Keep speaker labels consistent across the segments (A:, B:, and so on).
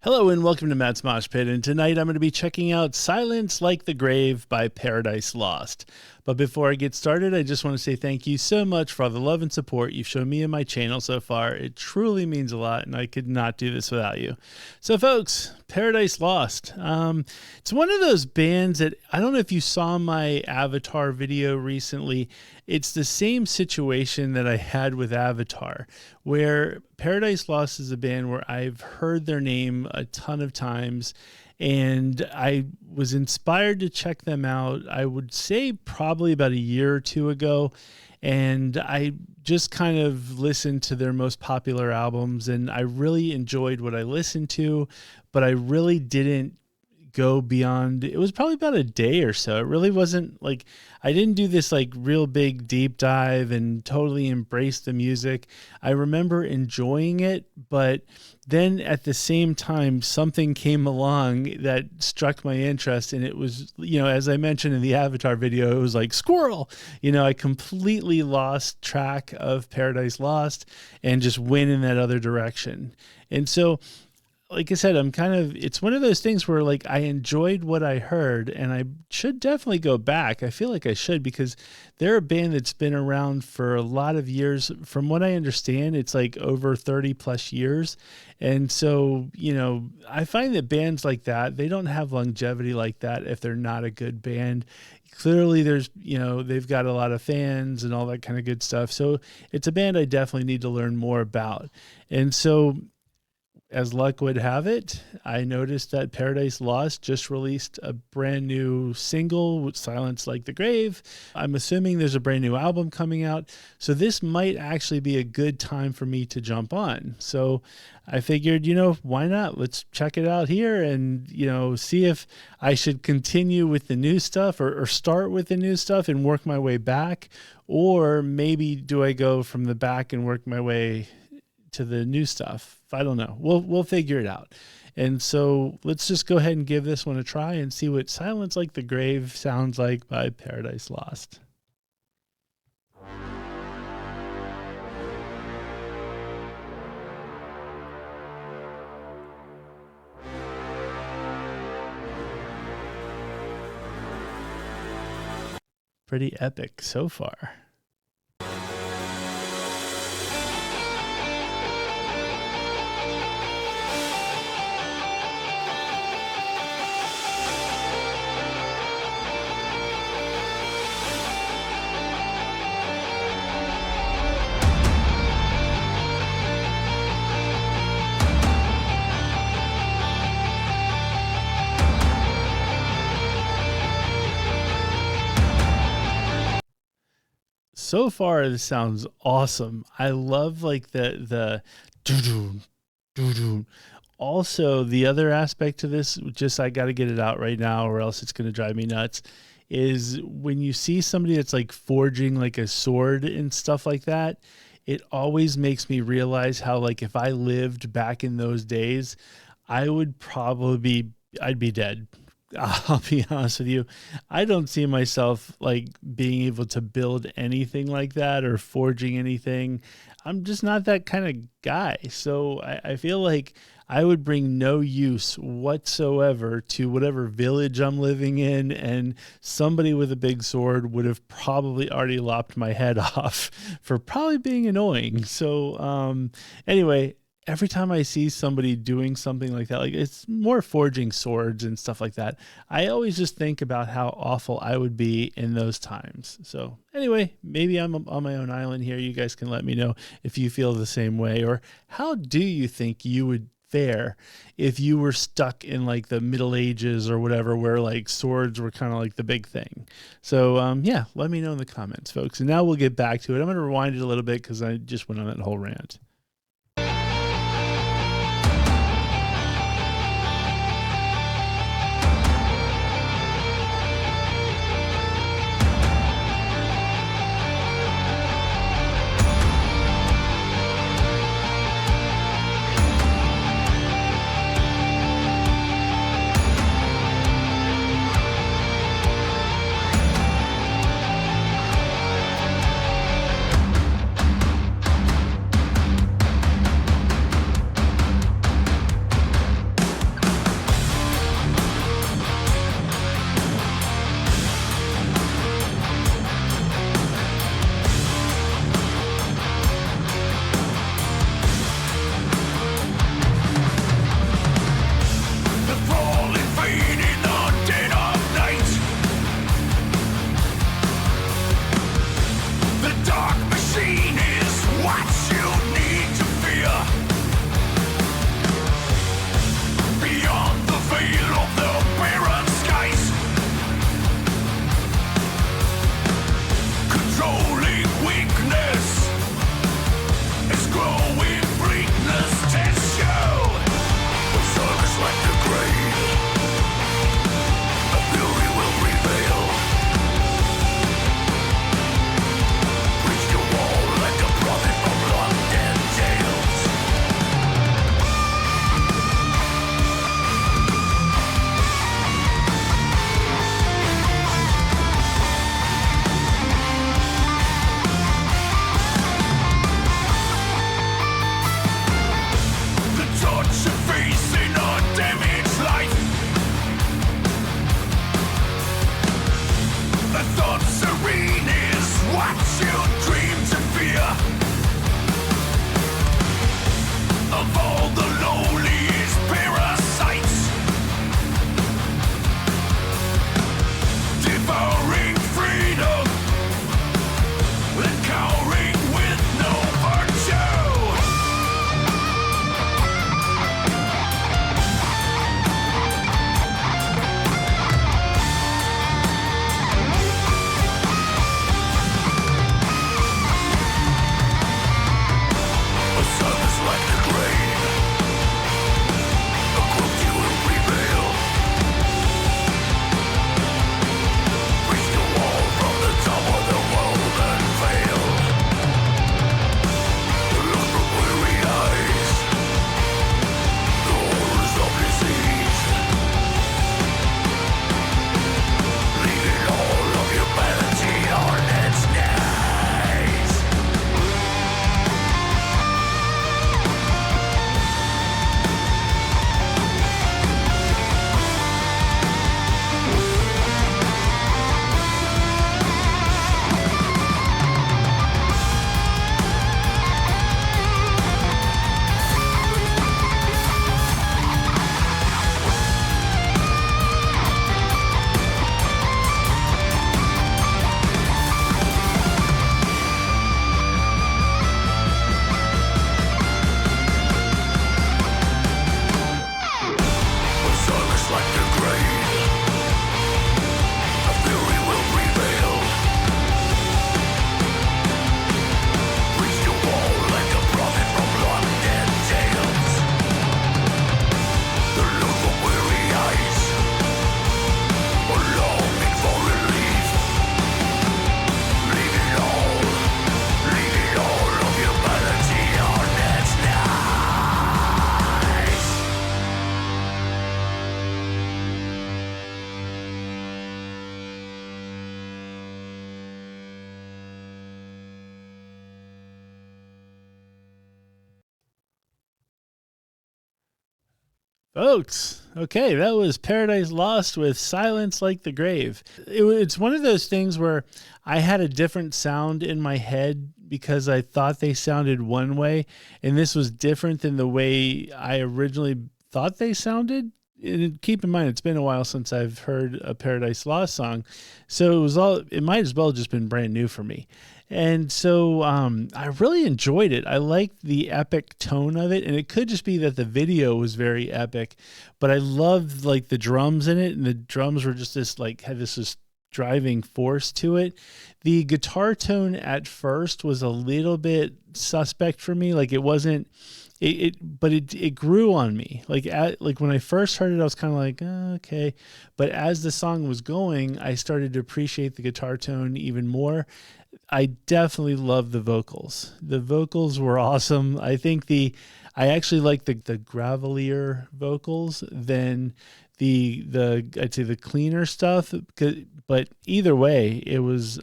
A: Hello and welcome to Matt's Mosh Pit, and tonight I'm going to be checking out Silence Like the Grave by Paradise Lost. But before I get started, I just want to say thank you so much for all the love and support you've shown me and my channel so far. It truly means a lot, and I could not do this without you. So folks, Paradise Lost. It's one of those bands that, I don't know if you saw my Avatar video recently. It's the same situation that I had with Avatar, where Paradise Lost is a band where I've heard their name a ton of times, and I was inspired to check them out, I would say probably about a year or two ago. And I just kind of listened to their most popular albums, and I really enjoyed what I listened to, but I really didn't go beyond. It was probably about a day or so. It really wasn't like, I didn't do this like real big deep dive and totally embrace the music. I remember enjoying it, but then at the same time, something came along that struck my interest, and it was, as I mentioned in the Avatar video, it was like squirrel. I completely lost track of Paradise Lost and just went in that other direction. And so, like I said, it's one of those things where like I enjoyed what I heard, and I should definitely go back. I feel like I should, because they're a band that's been around for a lot of years. From what I understand, it's like over 30 plus years. And so, I find that bands like that, they don't have longevity like that if they're not a good band. Clearly there's, they've got a lot of fans and all that kind of good stuff. So it's a band I definitely need to learn more about. And so, as luck would have it, I noticed that Paradise Lost just released a brand new single with Silence Like the Grave. I'm assuming there's a brand new album coming out. So this might actually be a good time for me to jump on. So I figured, why not? Let's check it out here and, see if I should continue with the new stuff or start with the new stuff and work my way back. Or maybe do I go from the back and work my way to the new stuff? I don't know. We'll figure it out. And so let's just go ahead and give this one a try and see what Silence Like the Grave sounds like by Paradise Lost. Pretty epic so far. So far, this sounds awesome. I love like the doo-doo, doo-doo. Also, the other aspect to this, just I got to get it out right now or else it's going to drive me nuts, is when you see somebody that's like forging like a sword and stuff like that, it always makes me realize how, like, if I lived back in those days, I would probably I'd be dead. I'll be honest with you. I don't see myself like being able to build anything like that or forging anything. I'm just not that kind of guy. So I feel like I would bring no use whatsoever to whatever village I'm living in, and somebody with a big sword would have probably already lopped my head off for probably being annoying. So anyway, every time I see somebody doing something like that, like it's more forging swords and stuff like that, I always just think about how awful I would be in those times. So anyway, maybe I'm on my own island here. You guys can let me know if you feel the same way, or how do you think you would fare if you were stuck in like the Middle Ages or whatever, where like swords were kind of like the big thing. So yeah, let me know in the comments, folks. And now we'll get back to it. I'm going to rewind it a little bit because I just went on that whole rant. Folks, okay, that was Paradise Lost with Silence Like the Grave. It's one of those things where I had a different sound in my head because I thought they sounded one way, and this was different than the way I originally thought they sounded. And keep in mind, it's been a while since I've heard a Paradise Lost song, so it might as well have just been brand new for me. And so I really enjoyed it. I liked the epic tone of it, and it could just be that the video was very epic, but I loved like the drums in it, and the drums were just had this driving force to it. The guitar tone at first was a little bit suspect for me. Like it wasn't. But it grew on me. Like when I first heard it, I was kind of like, oh, okay. But as the song was going, I started to appreciate the guitar tone even more. I definitely love the vocals. The vocals were awesome. I think I actually like the gravelier vocals than I'd say the cleaner stuff. But either way, it was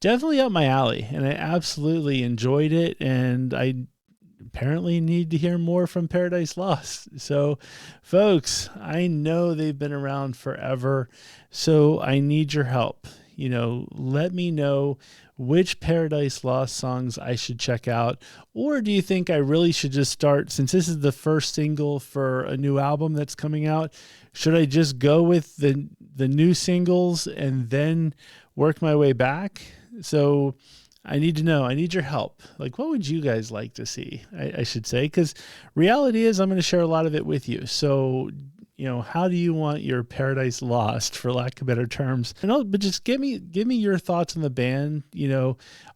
A: definitely up my alley, and I absolutely enjoyed it. And I apparently need to hear more from Paradise Lost. So, folks, I know they've been around forever, so I need your help. Let me know which Paradise Lost songs I should check out, or do you think I really should just start, since this is the first single for a new album that's coming out, should I just go with the new singles and then work my way back? So I need to know. I need your help. Like, what would you guys like to see? I should say, because reality is I'm going to share a lot of it with you. So, how do you want your Paradise Lost, for lack of better terms? But just give me your thoughts on the band.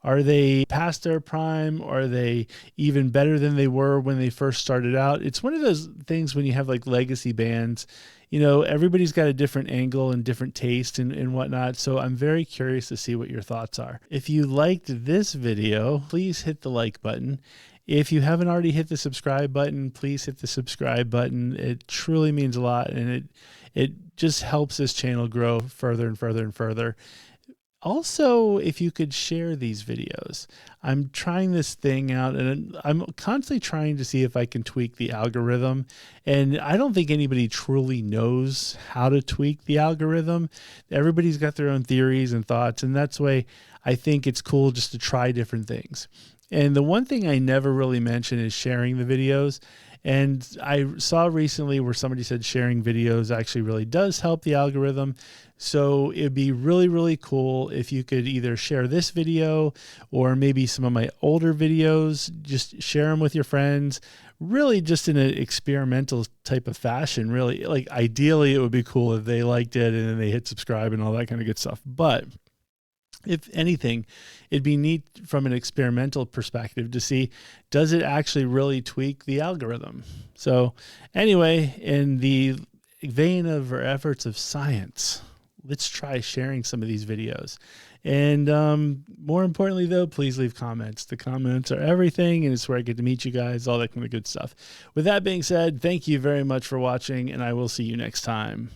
A: Are they past their prime? Are they even better than they were when they first started out? It's one of those things when you have like legacy bands, everybody's got a different angle and different taste and whatnot. So I'm very curious to see what your thoughts are. If you liked this video, please hit the like button. If you haven't already hit the subscribe button, please hit the subscribe button. It truly means a lot, and it just helps this channel grow further and further and further. Also, if you could share these videos. I'm trying this thing out, and I'm constantly trying to see if I can tweak the algorithm. And I don't think anybody truly knows how to tweak the algorithm. Everybody's got their own theories and thoughts, and that's why I think it's cool just to try different things. And the one thing I never really mention is sharing the videos. And I saw recently where somebody said sharing videos actually really does help the algorithm. So it'd be really, really cool if you could either share this video or maybe some of my older videos, just share them with your friends, really just in an experimental type of fashion. Really, like ideally it would be cool if they liked it and then they hit subscribe and all that kind of good stuff. But if anything, it'd be neat from an experimental perspective to see, does it actually really tweak the algorithm? So anyway, in the vein of our efforts of science, let's try sharing some of these videos. And more importantly, though, please leave comments. The comments are everything, and it's where I get to meet you guys, all that kind of good stuff. With that being said, thank you very much for watching, and I will see you next time.